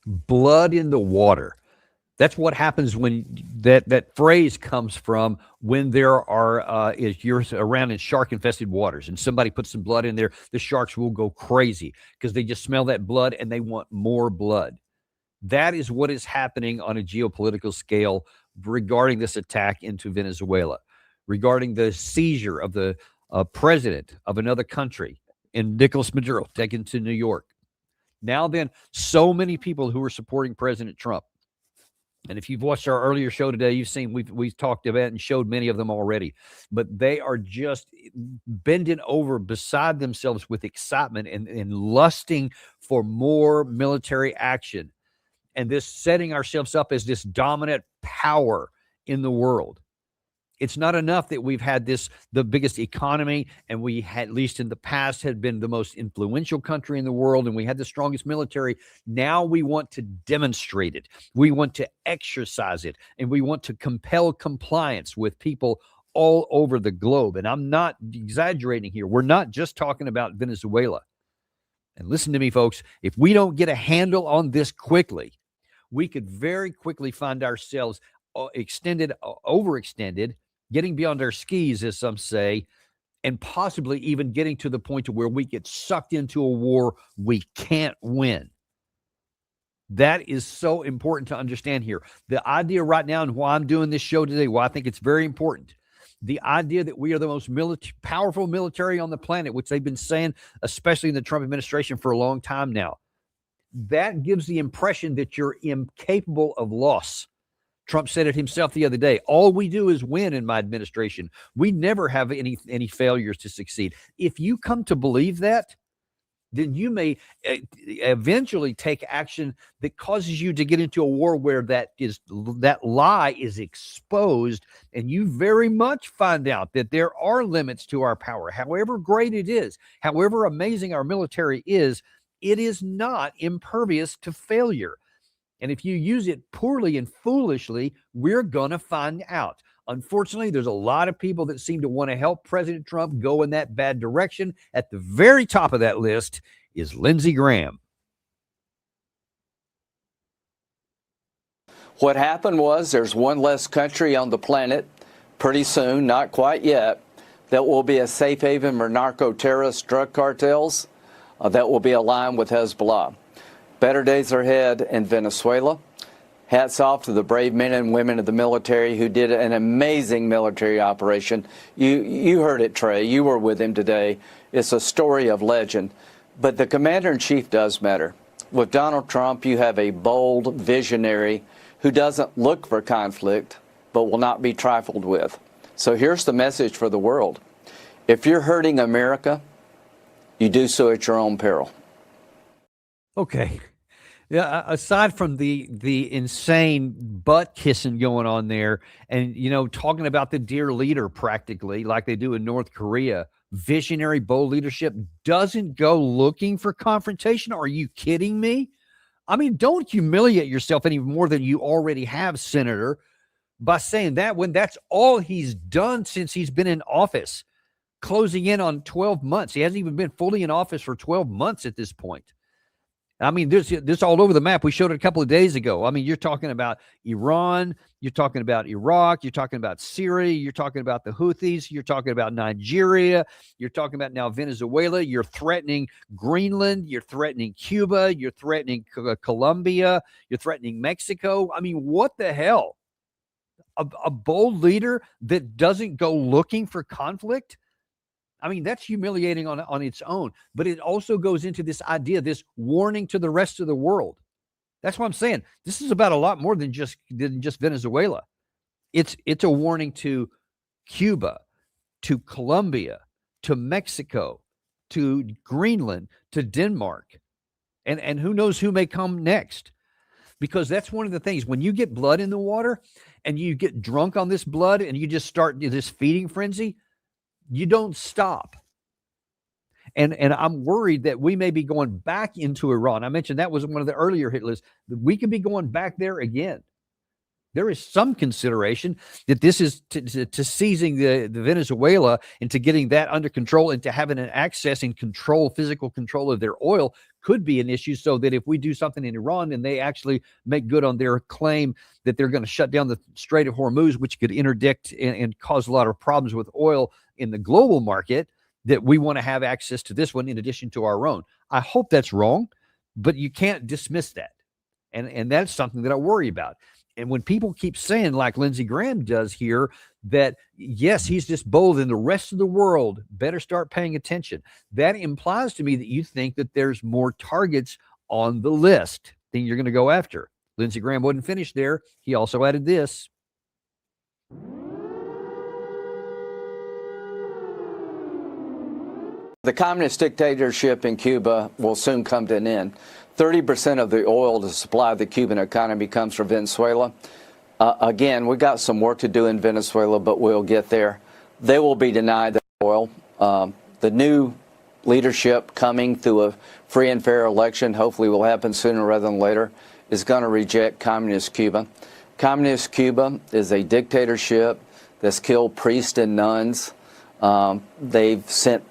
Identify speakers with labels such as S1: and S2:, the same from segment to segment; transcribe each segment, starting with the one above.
S1: Blood in the water. That's what happens when that phrase comes from, when there are is you're around in shark infested waters and somebody puts some blood in there, the sharks will go crazy because they just smell that blood and they want more blood. That is what is happening on a geopolitical scale regarding this attack into Venezuela, regarding the seizure of the president of another country in Nicolas Maduro taken to New York. Now then, so many people who are supporting President Trump. And if you've watched our earlier show today, you've seen we've talked about and showed many of them already. But they are just bending over beside themselves with excitement and lusting for more military action, and this setting ourselves up as this dominant power in the world. It's not enough that we've had the biggest economy, and we had, at least in the past, had been the most influential country in the world, and we had the strongest military. Now we want to demonstrate it. We want to exercise it, and we want to compel compliance with people all over the globe. And I'm not exaggerating here. We're not just talking about Venezuela. And listen to me, folks, if we don't get a handle on this quickly, we could very quickly find ourselves overextended, getting beyond our skis, as some say, and possibly even getting to the point to where we get sucked into a war we can't win. That is so important to understand here. The idea right now, and why I'm doing this show today, why I think it's very important, the idea that we are the most powerful military on the planet, which they've been saying, especially in the Trump administration, for a long time now, that gives the impression that you're incapable of loss. Trump said it himself the other day. All we do is win in my administration. We never have any failures to succeed. If you come to believe that, then you may eventually take action that causes you to get into a war where that lie is exposed, and you very much find out that there are limits to our power. However great it is, however amazing our military is, it is not impervious to failure. And if you use it poorly and foolishly, we're going to find out. Unfortunately, there's a lot of people that seem to want to help President Trump go in that bad direction. At the very top of that list is Lindsey Graham.
S2: What happened was there's one less country on the planet, pretty soon, not quite yet, that will be a safe haven for narco-terrorist drug cartels that will be aligned with Hezbollah. Better days are ahead in Venezuela. Hats off to the brave men and women of the military who did an amazing military operation. You heard it, Trey. You were with him today. It's a story of legend. But the commander-in-chief does matter. With Donald Trump, you have a bold visionary who doesn't look for conflict, but will not be trifled with. So here's the message for the world. If you're hurting America, you do so at your own peril.
S1: Okay. Yeah, aside from the insane butt kissing going on there, and talking about the dear leader practically like they do in North Korea, visionary, bold leadership doesn't go looking for confrontation. Are you kidding me? I mean, don't humiliate yourself any more than you already have, Senator, by saying that when that's all he's done since he's been in office, closing in on 12 months. He hasn't even been fully in office for 12 months at this point. I mean, there's all over the map. We showed it a couple of days ago. I mean, you're talking about Iran, you're talking about Iraq, you're talking about Syria, you're talking about the Houthis, you're talking about Nigeria, you're talking about now Venezuela, you're threatening Greenland, you're threatening Cuba, you're threatening Colombia, you're threatening Mexico. I mean, what the hell? A bold leader that doesn't go looking for conflict? I mean, that's humiliating on its own, but it also goes into this idea, this warning to the rest of the world. That's what I'm saying. This is about a lot more than just Venezuela. It's a warning to Cuba, to Colombia, to Mexico, to Greenland, to Denmark, and who knows who may come next. Because that's one of the things, when you get blood in the water and you get drunk on this blood and you just start this feeding frenzy, you don't stop. And I'm worried that we may be going back into Iran. I mentioned that was one of the earlier hit lists. We could be going back there again. There is some consideration that this is to seizing the Venezuela and to getting that under control and to having an access and control, physical control of their oil could be an issue, so that if we do something in Iran and they actually make good on their claim that they're going to shut down the Strait of Hormuz, which could interdict and cause a lot of problems with oil in the global market, that we want to have access to this one in addition to our own. I hope that's wrong, but you can't dismiss that. And that's something that I worry about. And when people keep saying, like Lindsey Graham does here, that yes, he's just bold and the rest of the world better start paying attention, that implies to me that you think that there's more targets on the list than you're going to go after. Lindsey Graham wasn't finished there. He also added this.
S2: The communist dictatorship in Cuba will soon come to an end. 30% of the oil to supply the Cuban economy comes from Venezuela. Again, we got some work to do in Venezuela, but we'll get there. They will be denied the oil. The new leadership coming through a free and fair election, hopefully will happen sooner rather than later, is going to reject communist Cuba. Communist Cuba is a dictatorship that's killed priests and nuns. They've sent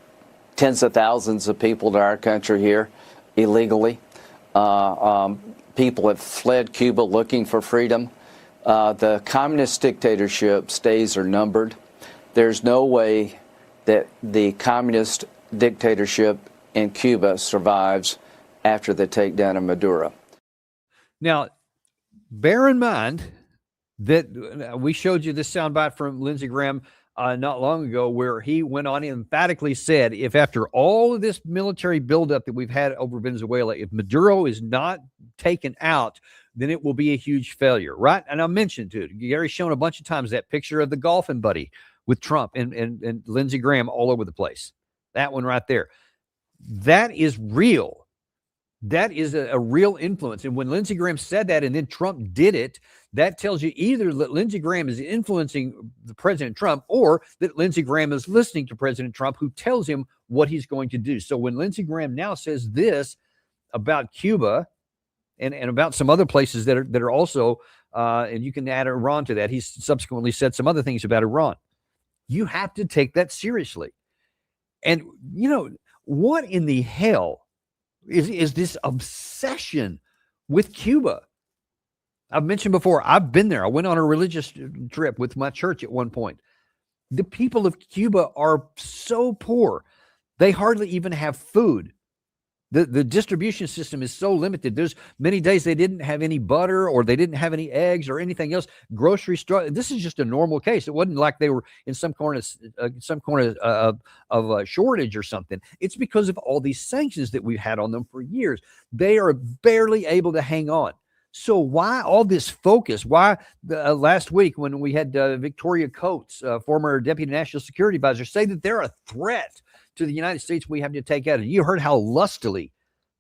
S2: tens of thousands of people to our country here illegally. People have fled Cuba looking for freedom. The communist dictatorship's days are numbered. There's no way that the communist dictatorship in Cuba survives after the takedown of Maduro.
S1: Now, bear in mind that we showed you this soundbite from Lindsey Graham not long ago, where he went on and emphatically said, if after all of this military buildup that we've had over Venezuela, if Maduro is not taken out, then it will be a huge failure, right? And I mentioned to it, Gary's shown a bunch of times that picture of the golfing buddy with Trump and Lindsey Graham all over the place. That one right there. That is real. That is a real influence. And when Lindsey Graham said that and then Trump did it, that tells you either that Lindsey Graham is influencing the President Trump, or that Lindsey Graham is listening to President Trump, who tells him what he's going to do. So when Lindsey Graham now says this about Cuba and about some other places that are also, and you can add Iran to that, he's subsequently said some other things about Iran. You have to take that seriously. And, you know, what in the hell is this obsession with Cuba? I've mentioned before, I've been there. I went on a religious trip with my church at one point. The people of Cuba are so poor. They hardly even have food. The distribution system is so limited. There's many days they didn't have any butter, or they didn't have any eggs or anything else. Grocery store. This is just a normal case. It wasn't like they were in some corner of a shortage or something. It's because of all these sanctions that we've had on them for years. They are barely able to hang on. So why all this focus? Why last week when we had Victoria Coates, former Deputy National Security Advisor, say that they're a threat to the United States, we have to take out. And you heard how lustily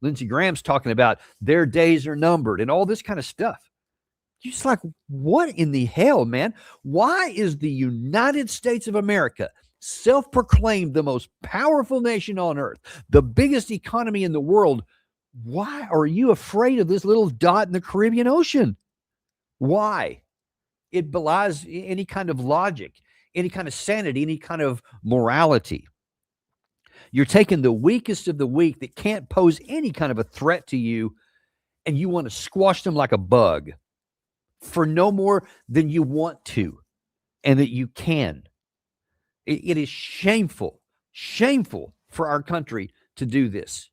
S1: Lindsey Graham's talking about their days are numbered and all this kind of stuff. You're just like, what in the hell, man? Why is the United States of America, self-proclaimed the most powerful nation on earth, the biggest economy in the world, why are you afraid of this little dot in the Caribbean Ocean? Why? It belies any kind of logic, any kind of sanity, any kind of morality. You're taking the weakest of the weak that can't pose any kind of a threat to you, and you want to squash them like a bug for no more than you want to and that you can. It is shameful for our country to do this.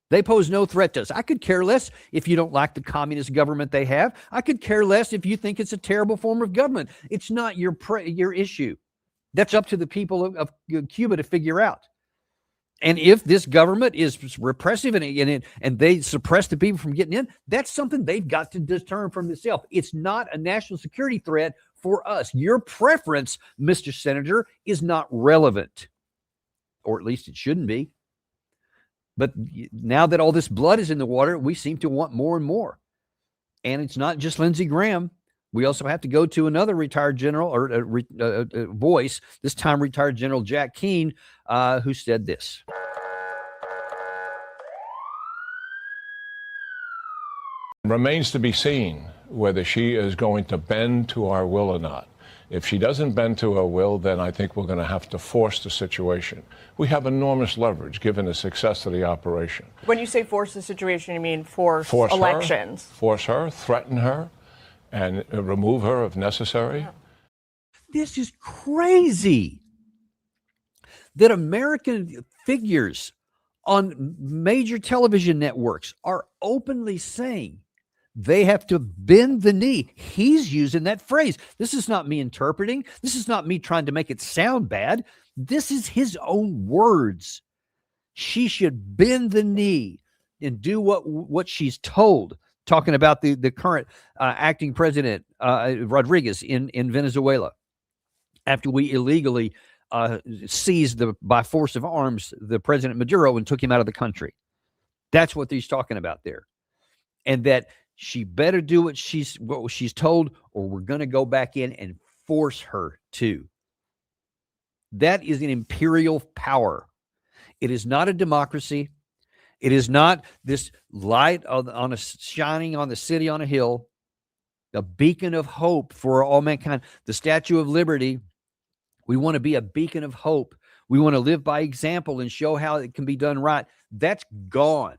S1: They pose no threat to us. I could care less if you don't like the communist government they have. I could care less if you think it's a terrible form of government. It's not your issue. That's up to the people of Cuba to figure out. And if this government is repressive and they suppress the people from getting in, that's something they've got to determine from themselves. It's not a national security threat for us. Your preference, Mr. Senator, is not relevant, or at least it shouldn't be. But now that all this blood is in the water, we seem to want more and more. And it's not just Lindsey Graham. We also have to go to another retired general or voice, this time retired General Jack Keane, who said this.
S3: Remains to be seen whether she is going to bend to our will or not. If she doesn't bend to her will, then I think we're going to have to force the situation. We have enormous leverage given the success of the operation.
S4: When you say force the situation, you mean force elections?
S3: Force her, threaten her, and remove her if necessary.
S4: Yeah.
S1: This is crazy that American figures on major television networks are openly saying they have to bend the knee. He's using that phrase. This is not me interpreting. This is not me trying to make it sound bad. This is his own words. She should bend the knee and do what she's told. Talking about the current acting president, Rodriguez in Venezuela, after we illegally seized by force of arms the President Maduro and took him out of the country. That's what he's talking about there. And that she better do what she's told, or we're going to go back in and force her to. That is an imperial power. It is not a democracy. It is not this light shining on the city on a hill, a beacon of hope for all mankind. The Statue of Liberty. We want to be a beacon of hope. We want to live by example and show how it can be done right. That's gone.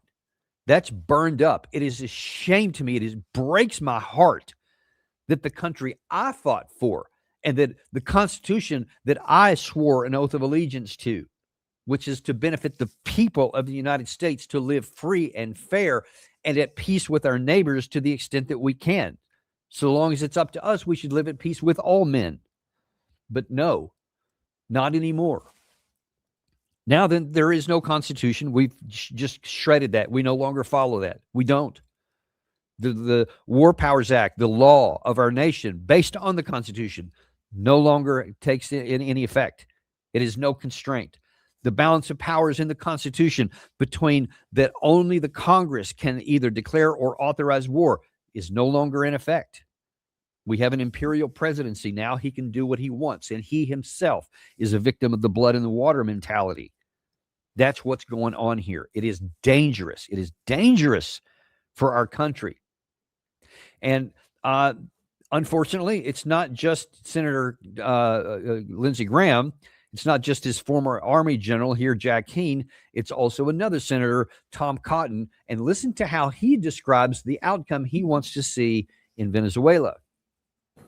S1: That's burned up. It is a shame to me. It breaks my heart that the country I fought for and that the Constitution that I swore an oath of allegiance to, which is to benefit the people of the United States to live free and fair and at peace with our neighbors to the extent that we can. So long as it's up to us, we should live at peace with all men. But no, not anymore. Now then, there is no Constitution. We've just shredded that. We no longer follow that. We don't. The War Powers Act, the law of our nation, based on the Constitution, no longer takes in any effect. It is no constraint. The balance of powers in the Constitution between that only the Congress can either declare or authorize war is no longer in effect. We have an imperial presidency now. He can do what he wants, and he himself is a victim of the blood and the water mentality. That's what's going on here. It is dangerous. It is dangerous for our country. And unfortunately, it's not just Senator Lindsey Graham. It's not just his former Army general here, Jack Keane. It's also another senator, Tom Cotton. And listen to how he describes the outcome he wants to see in Venezuela.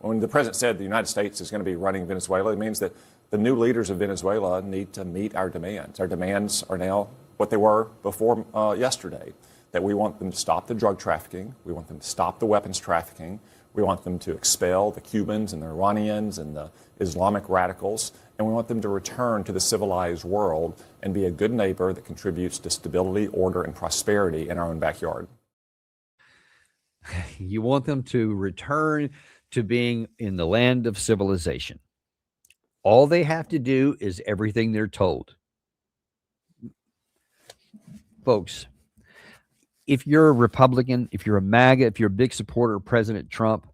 S5: When the president said the United States is going to be running Venezuela, it means that the new leaders of Venezuela need to meet our demands. Our demands are now what they were before yesterday, that we want them to stop the drug trafficking, we want them to stop the weapons trafficking, we want them to expel the Cubans and the Iranians and the Islamic radicals, and we want them to return to the civilized world and be a good neighbor that contributes to stability, order, and prosperity in our own backyard.
S1: You want them to return to being in the land of civilization. All they have to do is everything they're told. Folks, if you're a Republican, if you're a MAGA, if you're a big supporter of President Trump,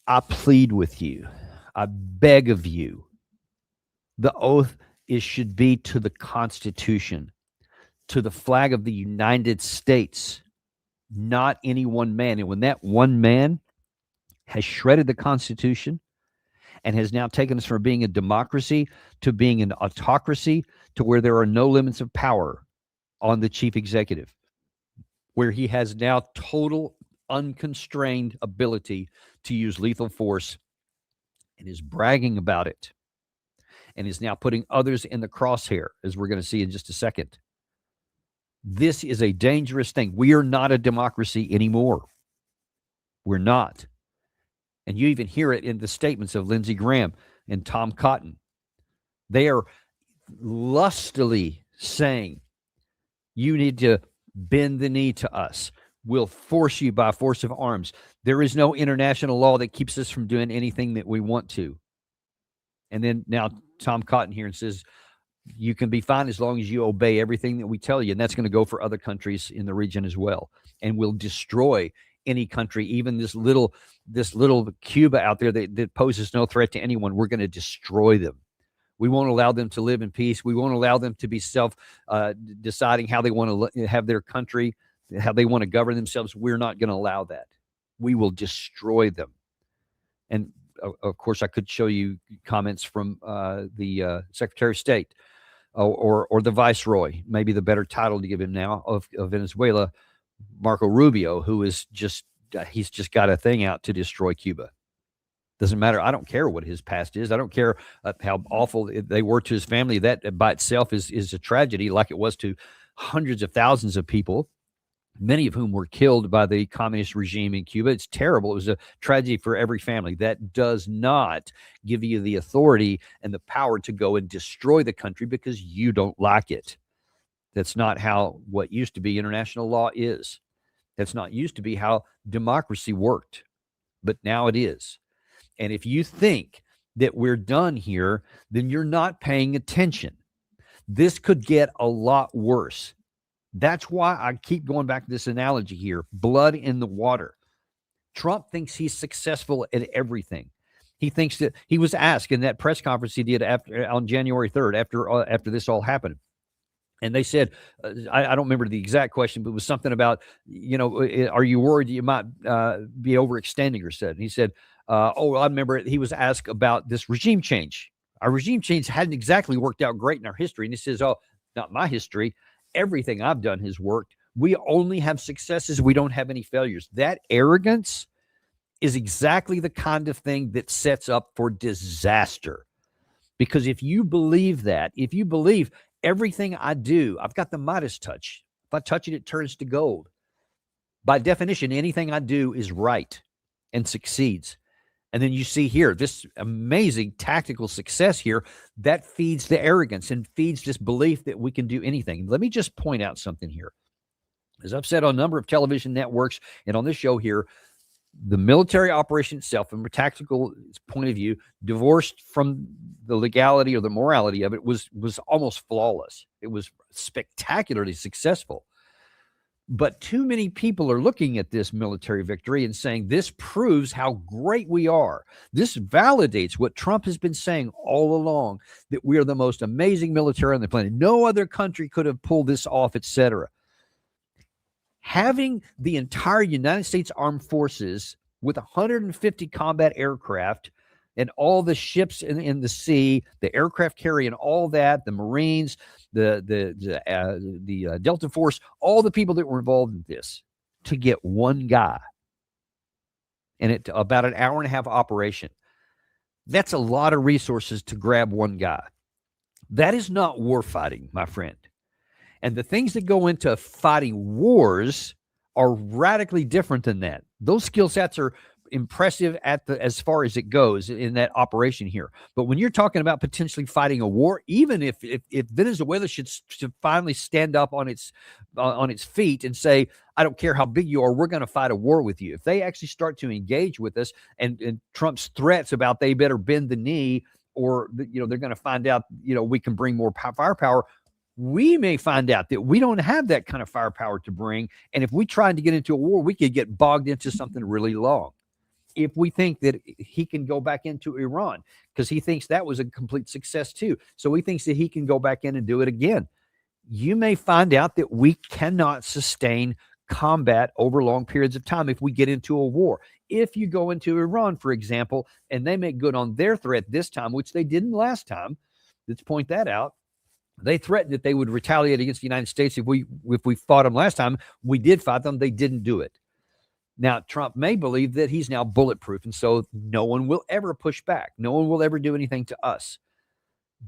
S1: I plead with you. I beg of you. The oath should be to the Constitution, to the flag of the United States, not any one man. And when that one man has shredded the Constitution and has now taken us from being a democracy to being an autocracy, to where there are no limits of power on the chief executive, where he has now total unconstrained ability to use lethal force and is bragging about it and is now putting others in the crosshair, as we're going to see in just a second. This is a dangerous thing. We are not a democracy anymore. We're not. And you even hear it in the statements of Lindsey Graham and Tom Cotton. They are lustily saying, you need to bend the knee to us. We'll force you by force of arms. There is no international law that keeps us from doing anything that we want to. And then now Tom Cotton here and says, you can be fine as long as you obey everything that we tell you. And that's going to go for other countries in the region as well. And we'll destroy any country, even this little Cuba out there that poses no threat to anyone. We're going to destroy them. We won't allow them to live in peace. We won't allow them to be deciding how they want to have their country, how they want to govern themselves. We're not going to allow that. We will destroy them. And of course, I could show you comments from the Secretary of State or the Viceroy, maybe the better title to give him now, of Venezuela, Marco Rubio, who is he's just got a thing out to destroy Cuba. Doesn't matter. I don't care what his past is. I don't care how awful they were to his family. That by itself is a tragedy, like it was to hundreds of thousands of people, many of whom were killed by the communist regime in Cuba. It's terrible. It was a tragedy for every family. That does not give you the authority and the power to go and destroy the country because you don't like it. That's not how what used to be international law is. That's not used to be how democracy worked, but now it is. And if you think that we're done here, then you're not paying attention. This could get a lot worse. That's why I keep going back to this analogy here, blood in the water. Trump thinks he's successful at everything. He thinks that he was asked in that press conference he did on January 3rd, after this all happened. And they said, I don't remember the exact question, but it was something about, are you worried you might be overextending or said? And he said, I remember he was asked about this regime change. Our regime change hadn't exactly worked out great in our history. And he says, not my history. Everything I've done has worked. We only have successes. We don't have any failures. That arrogance is exactly the kind of thing that sets up for disaster. Because if you believe that, if you believe everything I do, I've got the Midas touch. If I touch it, it turns to gold. By definition, anything I do is right and succeeds. And then you see here, this amazing tactical success here, that feeds the arrogance and feeds this belief that we can do anything. Let me just point out something here. As I've said on a number of television networks and on this show here, the military operation itself, from a tactical point of view, divorced from the legality or the morality of it, was almost flawless. It was spectacularly successful. But too many people are looking at this military victory and saying this proves how great we are. This validates what Trump has been saying all along, that we are the most amazing military on the planet. No other country could have pulled this off, etc. Having the entire United States Armed Forces with 150 combat aircraft and all the ships in the sea, the aircraft carrying all that, the Marines, the Delta Force, all the people that were involved in this, to get one guy, and it about an hour and a half operation. That's a lot of resources to grab one guy. That is not war fighting, my friend. And the things that go into fighting wars are radically different than that. Those skill sets are impressive as far as it goes in that operation here. But when you're talking about potentially fighting a war, even if Venezuela should finally stand up on its feet and say, I don't care how big you are, we're going to fight a war with you. If they actually start to engage with us, and Trump's threats about they better bend the knee, or they're going to find out we can bring more firepower, we may find out that we don't have that kind of firepower to bring. And if we tried to get into a war, we could get bogged into something really long. If we think that he can go back into Iran, because he thinks that was a complete success too. So he thinks that he can go back in and do it again. You may find out that we cannot sustain combat over long periods of time if we get into a war. If you go into Iran, for example, and they make good on their threat this time, which they didn't last time, let's point that out. They threatened that they would retaliate against the United States if we fought them last time. We did fight them. They didn't do it. Now, Trump may believe that he's now bulletproof, and so no one will ever push back. No one will ever do anything to us.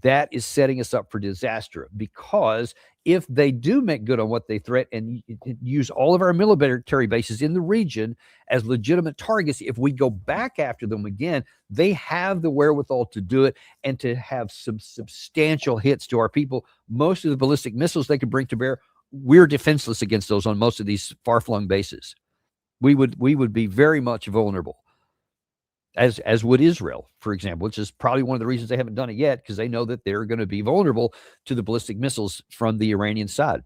S1: That is setting us up for disaster, because if they do make good on what they threaten and use all of our military bases in the region as legitimate targets, if we go back after them again, they have the wherewithal to do it and to have some substantial hits to our people. Most of the ballistic missiles they could bring to bear, we're defenseless against those on most of these far-flung bases. We would be very much vulnerable, as would Israel, for example, which is probably one of the reasons they haven't done it yet, because they know that they're going to be vulnerable to the ballistic missiles from the Iranian side.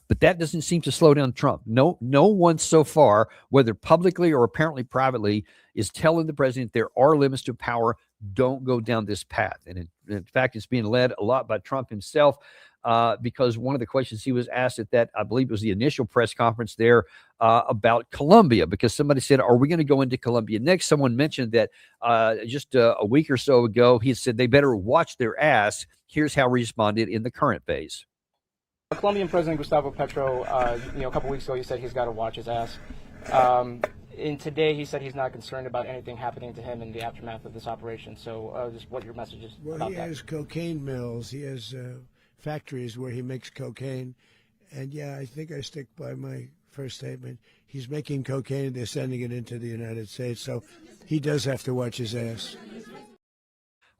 S1: But that doesn't seem to slow down Trump. No one so far, whether publicly or apparently privately, is telling the president there are limits to power. Don't go down this path. And in fact, it's being led a lot by Trump himself. Because one of the questions he was asked at that, I believe it was the initial press conference there about Colombia, because somebody said, are we going to go into Colombia next? Someone mentioned that just a week or so ago, he said they better watch their ass. Here's how he responded in the current phase.
S6: Colombian President Gustavo Petro, a couple weeks ago, he said he's got to watch his ass. And today he said he's not concerned about anything happening to him in the aftermath of this operation. So just what your message is about that.
S7: Well, he has cocaine mills. He has factories where he makes cocaine. And, yeah, I think I stick by my first statement. He's making cocaine. They're sending it into the United States. So he does have to watch his ass.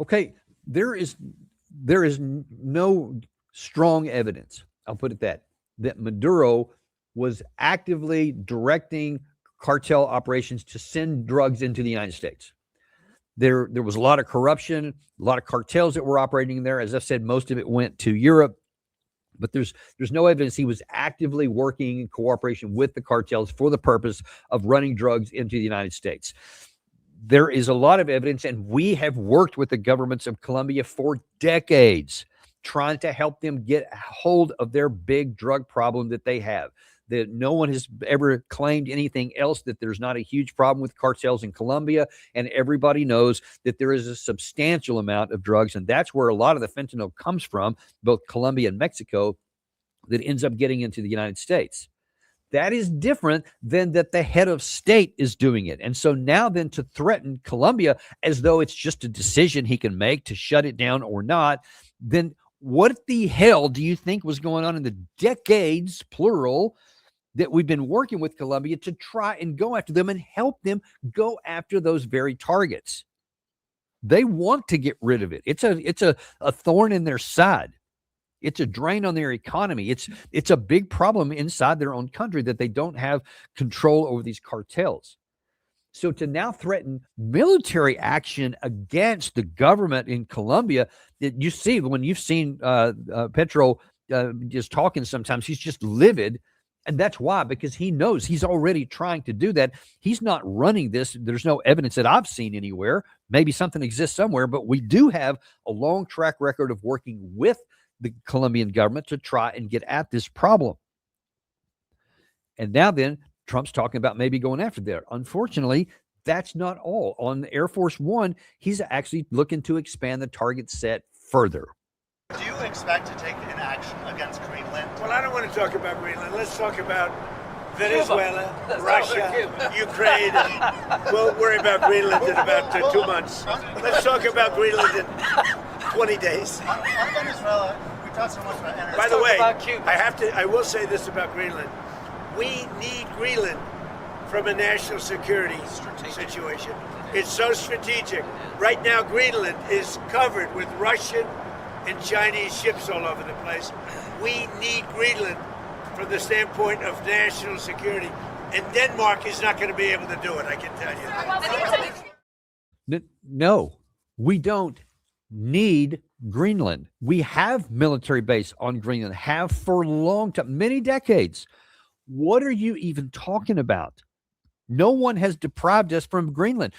S1: Okay, there is no strong evidence, I'll put it that Maduro was actively directing cartel operations to send drugs into the United States. There was a lot of corruption, a lot of cartels that were operating there. As I've said, most of it went to Europe, but there's no evidence he was actively working in cooperation with the cartels for the purpose of running drugs into the United States. There is a lot of evidence, and we have worked with the governments of Colombia for decades, trying to help them get hold of their big drug problem that they have. That no one has ever claimed anything else, that there's not a huge problem with cartels in Colombia, and everybody knows that there is a substantial amount of drugs, and that's where a lot of the fentanyl comes from, both Colombia and Mexico, that ends up getting into the United States. That is different than that the head of state is doing it. And so now then to threaten Colombia as though it's just a decision he can make to shut it down or not, then what the hell do you think was going on in the decades, plural, that we've been working with Colombia to try and go after them and help them go after those very targets? They want to get rid of it. It's a thorn in their side. It's a drain on their economy. It's a big problem inside their own country that they don't have control over these cartels. So to now threaten military action against the government in Colombia, you see, when you've seen Petro just talking sometimes, he's just livid. And that's why, because he knows he's already trying to do that. He's not running this. There's no evidence that I've seen anywhere. Maybe something exists somewhere, but we do have a long track record of working with the Colombian government to try and get at this problem. And now then, Trump's talking about maybe going after that. Unfortunately, that's not all. On Air Force One, he's actually looking to expand the target set further.
S8: Do you expect to take an action against Greenland?
S7: Well, I don't want to talk about Greenland. Let's talk about Venezuela, Russia, Ukraine. We'll worry about Greenland in about 2 months. Let's talk about Greenland in 20 days.
S8: On Venezuela, we talked so much about energy.
S7: By the way, I will say this about Greenland. We need Greenland from a national security situation. It's so strategic. Right now, Greenland is covered with Russian and Chinese ships all over the place. We need Greenland from the standpoint of national security. And Denmark is not going to be able to do it, I can tell you.
S1: No, we don't need Greenland. We have military base on Greenland, have for a long time, many decades. What are you even talking about? No one has deprived us from Greenland.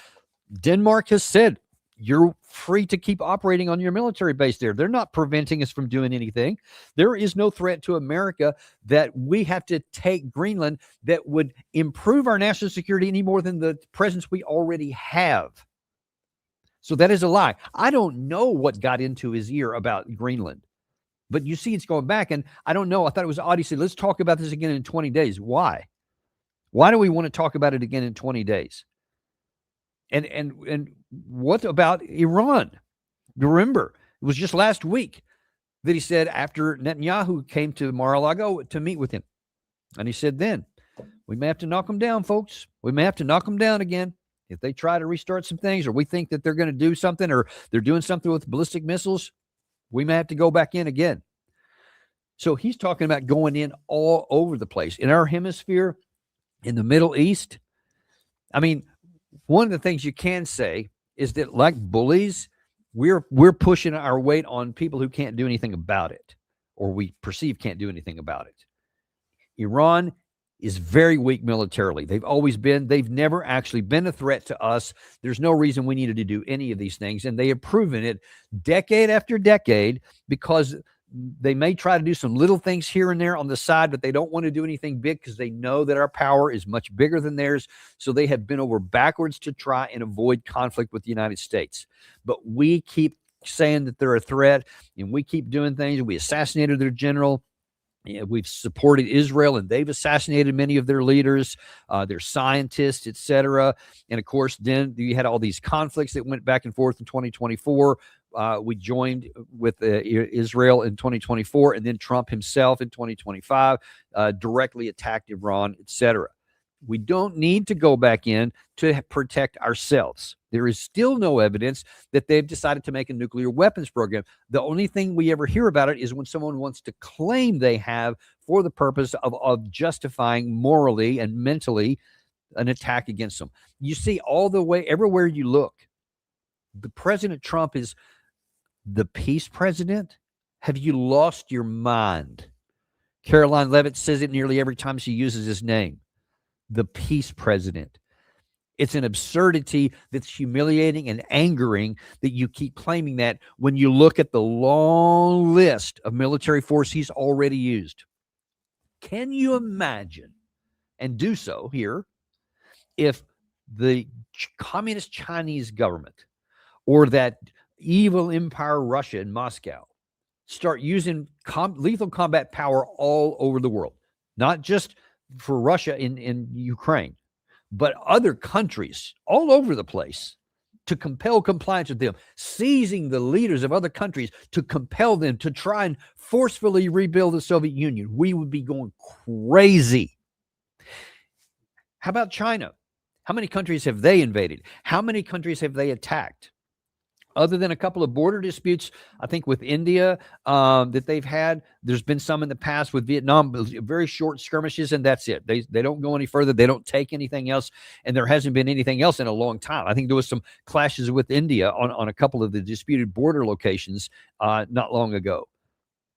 S1: Denmark has said, you're free to keep operating on your military base there. They're not preventing us from doing anything. There is no threat to America that we have to take Greenland that would improve our national security any more than the presence we already have. So that is a lie. I don't know what got into his ear about Greenland, but you see it's going back, and I don't know. I thought it was odd. He said, let's talk about this again in 20 days. Why? Why do we want to talk about it again in 20 days? And what about Iran? Remember, it was just last week that he said after Netanyahu came to Mar-a-Lago to meet with him. And he said then, we may have to knock them down, folks. We may have to knock them down again. If they try to restart some things, or we think that they're going to do something, or they're doing something with ballistic missiles, we may have to go back in again. So he's talking about going in all over the place. In our hemisphere, in the Middle East, I mean, one of the things you can say is that, like bullies, we're pushing our weight on people who can't do anything about it, or we perceive can't do anything about it. Iran is very weak militarily. They've always been. They've never actually been a threat to us. There's no reason we needed to do any of these things, and they have proven it decade after decade, because They may try to do some little things here and there on the side, but they don't want to do anything big because they know that our power is much bigger than theirs. So they have bent over backwards to try and avoid conflict with the United States. But we keep saying that they're a threat, and we keep doing things. We assassinated their general. We've supported Israel, and they've assassinated many of their leaders, their scientists, etc. And of course, then you had all these conflicts that went back and forth in 2024. We joined with Israel in 2024, and then Trump himself in 2025 directly attacked Iran, etc. We don't need to go back in to protect ourselves. There is still no evidence that they've decided to make a nuclear weapons program. The only thing we ever hear about it is when someone wants to claim they have for the purpose of justifying morally and mentally an attack against them. You see all the way, everywhere you look, the President Trump is the peace president. Have you lost your mind? Caroline Leavitt says it nearly every time she uses his name. The peace president. It's an absurdity that's humiliating and angering that you keep claiming that when you look at the long list of military force he's already used. Can you imagine, and do so here, if the communist Chinese government or that evil empire Russia in Moscow start using lethal combat power all over the world, not just for Russia in Ukraine, but other countries all over the place to compel compliance with them, seizing the leaders of other countries to compel them to try and forcefully rebuild the Soviet Union. We would be going crazy. How about China? How many countries have they invaded? How many countries have they attacked? Other than a couple of border disputes, I think with India that they've had, there's been some in the past with Vietnam, very short skirmishes, and that's it. They don't go any further. They don't take anything else, and there hasn't been anything else in a long time. I think there was some clashes with India on a couple of the disputed border locations not long ago.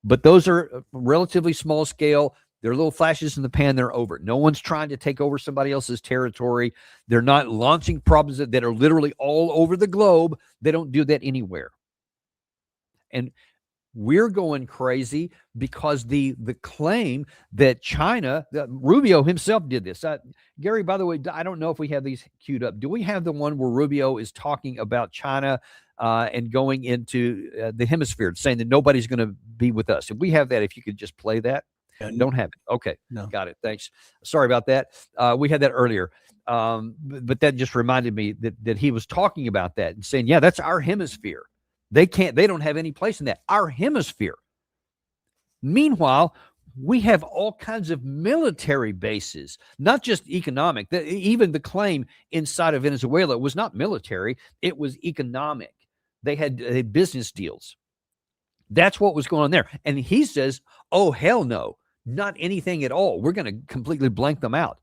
S1: But those are relatively small scale. They're little flashes in the pan. They're over. No one's trying to take over somebody else's territory. They're not launching problems that are literally all over the globe. They don't do that anywhere. And we're going crazy because the claim that China, Rubio himself did this. Gary, by the way, I don't know if we have these queued up. Do we have the one where Rubio is talking about China and going into the hemisphere, saying that nobody's going to be with us? If we have that, if you could just play that. Don't have it. Okay.
S9: No.
S1: Got it. Thanks. Sorry about that. We had that earlier. But that just reminded me that he was talking about that and saying, yeah, that's our hemisphere. They don't have any place in that. Our hemisphere. Meanwhile, we have all kinds of military bases, not just economic. Even the claim inside of Venezuela was not military. It was economic. They had business deals. That's what was going on there. And he says, oh, hell no. Not anything at all. We're going to completely blank them out.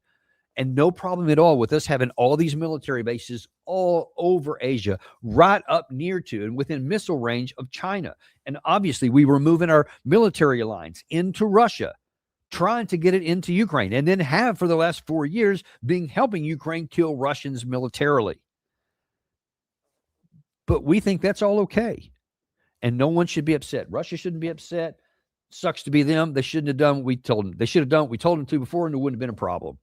S1: And no problem at all with us having all these military bases all over Asia, right up near to and within missile range of China. And obviously, we were moving our military lines into Russia, trying to get it into Ukraine, and then have for the last 4 years been helping Ukraine kill Russians militarily. But we think that's all okay. And no one should be upset. Russia shouldn't be upset. Sucks to be them. They shouldn't have done what we told them. They should have done what we told them to before, and it wouldn't have been a problem.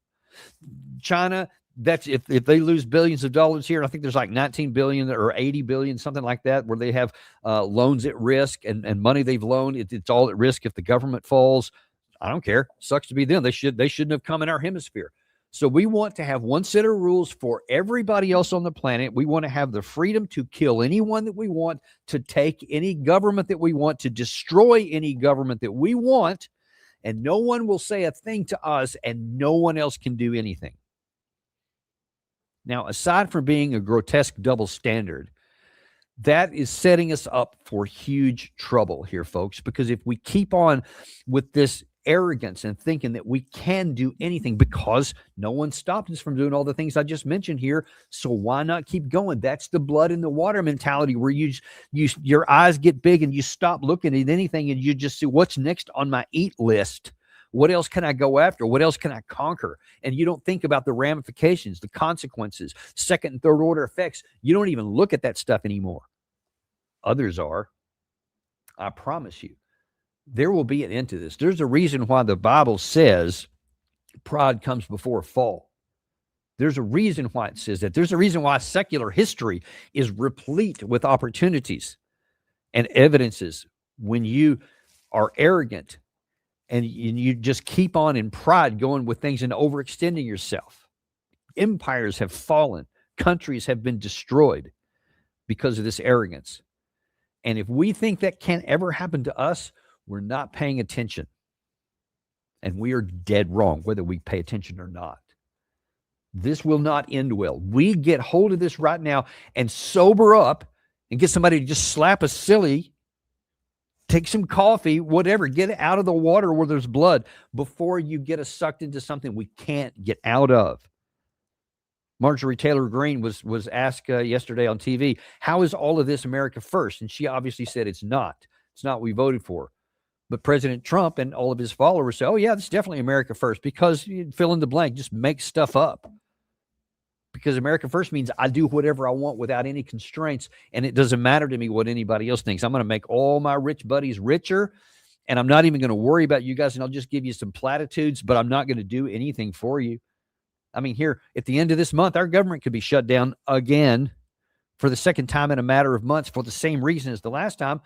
S1: China, that's if they lose billions of dollars here, and I think there's like 19 billion or 80 billion, something like that, where they have loans at risk and money they've loaned. It's all at risk if the government falls. I don't care. Sucks to be them. They shouldn't have come in our hemisphere. So we want to have one set of rules for everybody else on the planet. We want to have the freedom to kill anyone that we want, to take any government that we want, to destroy any government that we want, and no one will say a thing to us, and no one else can do anything. Now, aside from being a grotesque double standard, that is setting us up for huge trouble here, folks, because if we keep on with this arrogance and thinking that we can do anything because no one stopped us from doing all the things I just mentioned here, so why not keep going? That's the blood in the water mentality, where your eyes get big and you stop looking at anything and you just see what's next on my eat list. What else can I go after? What else can I conquer? And you don't think about the ramifications, the consequences, second and third order effects. You don't even look at that stuff anymore. Others are. I promise you. There will be an end to this. There's a reason why the Bible says pride comes before a fall. There's a reason why it says that. There's a reason why secular history is replete with opportunities and evidences when you are arrogant and you just keep on in pride going with things and overextending yourself. Empires have fallen. Countries have been destroyed because of this arrogance. And if we think that can't ever happen to us, we're not paying attention. And we are dead wrong, whether we pay attention or not. This will not end well. We get hold of this right now and sober up and get somebody to just slap us silly, take some coffee, whatever, get out of the water where there's blood before you get us sucked into something we can't get out of. Marjorie Taylor Greene was asked yesterday on TV, how is all of this America first? And she obviously said it's not. It's not what we voted for. But President Trump and all of his followers say, oh, yeah, it's definitely America first, because you fill in the blank, just make stuff up. Because America first means I do whatever I want without any constraints, and it doesn't matter to me what anybody else thinks. I'm going to make all my rich buddies richer, and I'm not even going to worry about you guys, and I'll just give you some platitudes, but I'm not going to do anything for you. I mean, here, at the end of this month, our government could be shut down again for the second time in a matter of months for the same reason as the last time,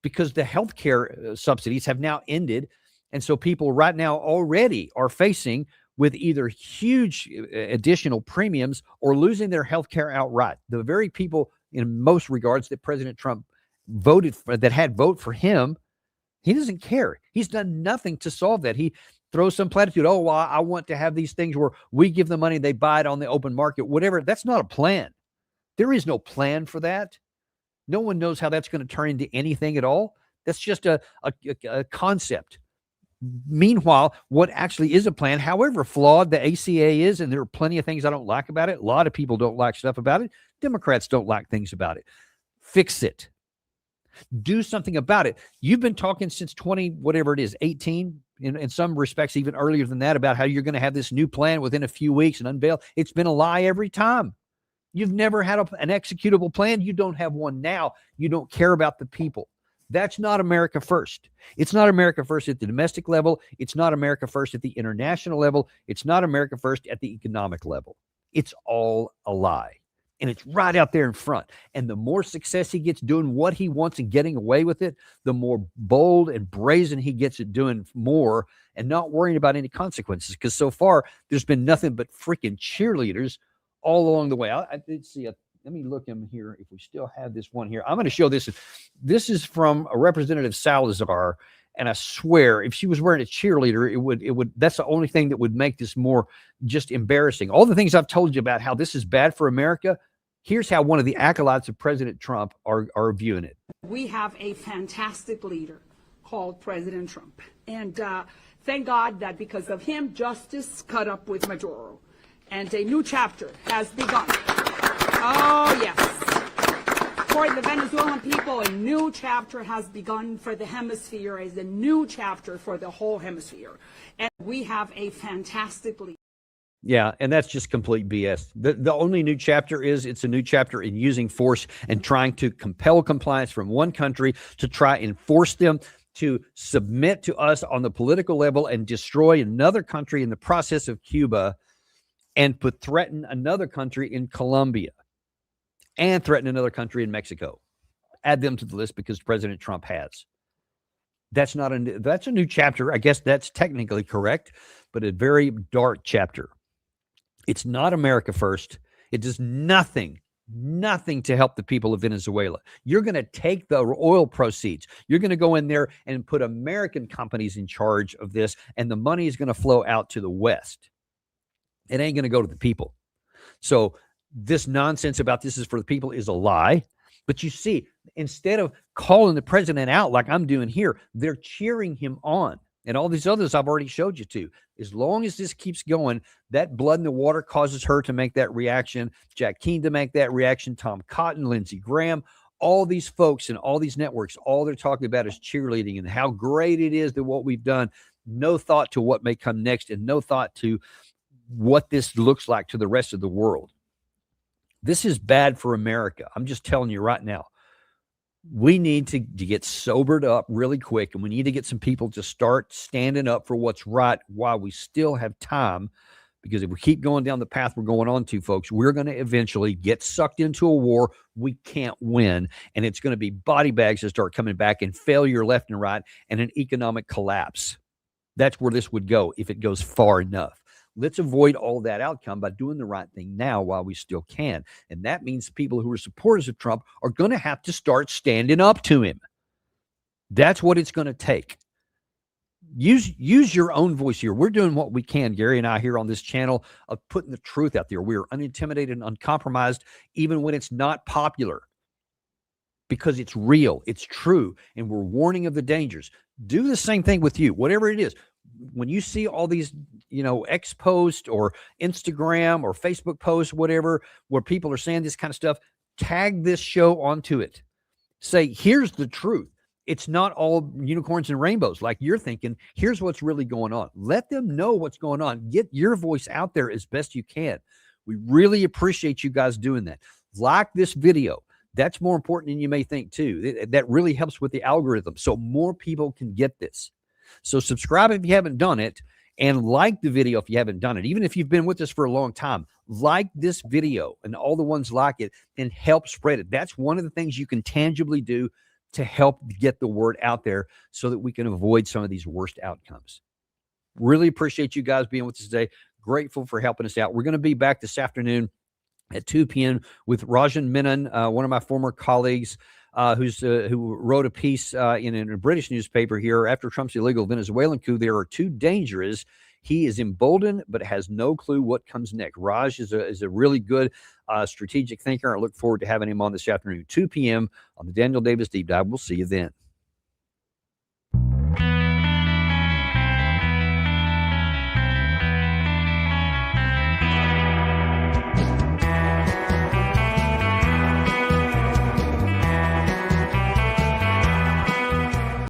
S1: because the healthcare subsidies have now ended, and so people right now already are facing with either huge additional premiums or losing their health care outright. The very people, in most regards, that President Trump voted for, that had vote for him, he doesn't care. He's done nothing to solve that. He throws some platitude, oh, well, I want to have these things where we give the money, they buy it on the open market, whatever. That's not a plan. There is no plan for that. No one knows how that's going to turn into anything at all. That's just a concept. Meanwhile, what actually is a plan, however flawed the ACA is, and there are plenty of things I don't like about it. A lot of people don't like stuff about it. Democrats don't like things about it. Fix it. Do something about it. You've been talking since 18, in some respects, even earlier than that, about how you're going to have this new plan within a few weeks and unveil. It's been a lie every time. You've never had an executable plan. You don't have one now. You don't care about the people. That's not America first. It's not America first at the domestic level. It's not America first at the international level. It's not America first at the economic level. It's all a lie. And it's right out there in front. And the more success he gets doing what he wants and getting away with it, the more bold and brazen he gets at doing more and not worrying about any consequences. Because so far, there's been nothing but freaking cheerleaders all along the way. I did see let me look in here if we still have this one here. I'm going to show this. This is from a Representative Salazar, and I swear if she was wearing a cheerleader, it would. That's the only thing that would make this more just embarrassing. All the things I've told you about how this is bad for America, here's how one of the acolytes of President Trump are viewing it.
S9: We have a fantastic leader called President Trump, and thank God that because of him, justice caught up with Maduro, and a new chapter has begun. Oh, yes. For the Venezuelan people, a new chapter has begun for the hemisphere, as a new chapter for the whole hemisphere. And we have a fantastic leader.
S1: Yeah, and that's just complete BS. The only new chapter is it's a new chapter in using force and trying to compel compliance from one country to try and force them to submit to us on the political level and destroy another country in the process of Cuba, and threaten another country in Colombia, and threaten another country in Mexico. Add them to the list because President Trump has. That's a new chapter. I guess that's technically correct, but a very dark chapter. It's not America first. It does nothing to help the people of Venezuela. You're going to take the oil proceeds. You're going to go in there and put American companies in charge of this, and the money is going to flow out to the West. It ain't going to go to the people. So this nonsense about this is for the people is a lie. But you see, instead of calling the president out like I'm doing here, they're cheering him on. And all these others I've already showed you to. As long as this keeps going, that blood in the water causes her to make that reaction, Jack Keane to make that reaction, Tom Cotton, Lindsey Graham, all these folks and all these networks, all they're talking about is cheerleading and how great it is that what we've done. No thought to what may come next, and no thought to what this looks like to the rest of the world. This is bad for America. I'm just telling you right now. We need to get sobered up really quick, and we need to get some people to start standing up for what's right while we still have time. Because if we keep going down the path we're going on to, folks, we're going to eventually get sucked into a war we can't win. And it's going to be body bags that start coming back and failure left and right and an economic collapse. That's where this would go if it goes far enough. Let's avoid all that outcome by doing the right thing now while we still can. And that means people who are supporters of Trump are going to have to start standing up to him. That's what it's going to take. Use your own voice here. We're doing what we can, Gary and I, here on this channel, of putting the truth out there. We are unintimidated and uncompromised, even when it's not popular, because it's real, it's true, and we're warning of the dangers. Do the same thing with you, whatever it is. When you see all these, X posts or Instagram or Facebook posts, whatever, where people are saying this kind of stuff, tag this show onto it. Say, here's the truth. It's not all unicorns and rainbows like you're thinking. Here's what's really going on. Let them know what's going on. Get your voice out there as best you can. We really appreciate you guys doing that. Like this video. That's more important than you may think, too. That really helps with the algorithm so more people can get this. So subscribe if you haven't done it, and like the video if you haven't done it. Even if you've been with us for a long time, like this video and all the ones like it, and help spread it. That's one of the things you can tangibly do to help get the word out there so that we can avoid some of these worst outcomes. Really appreciate you guys being with us today. Grateful for helping us out. We're going to be back this afternoon at 2 p.m. with Rajan Menon, one of my former colleagues, who wrote a piece in a British newspaper here. After Trump's illegal Venezuelan coup, there are two dangers. He is emboldened, but has no clue what comes next. Raj is a really good strategic thinker. I look forward to having him on this afternoon, 2 p.m. on the Daniel Davis Deep Dive. We'll see you then.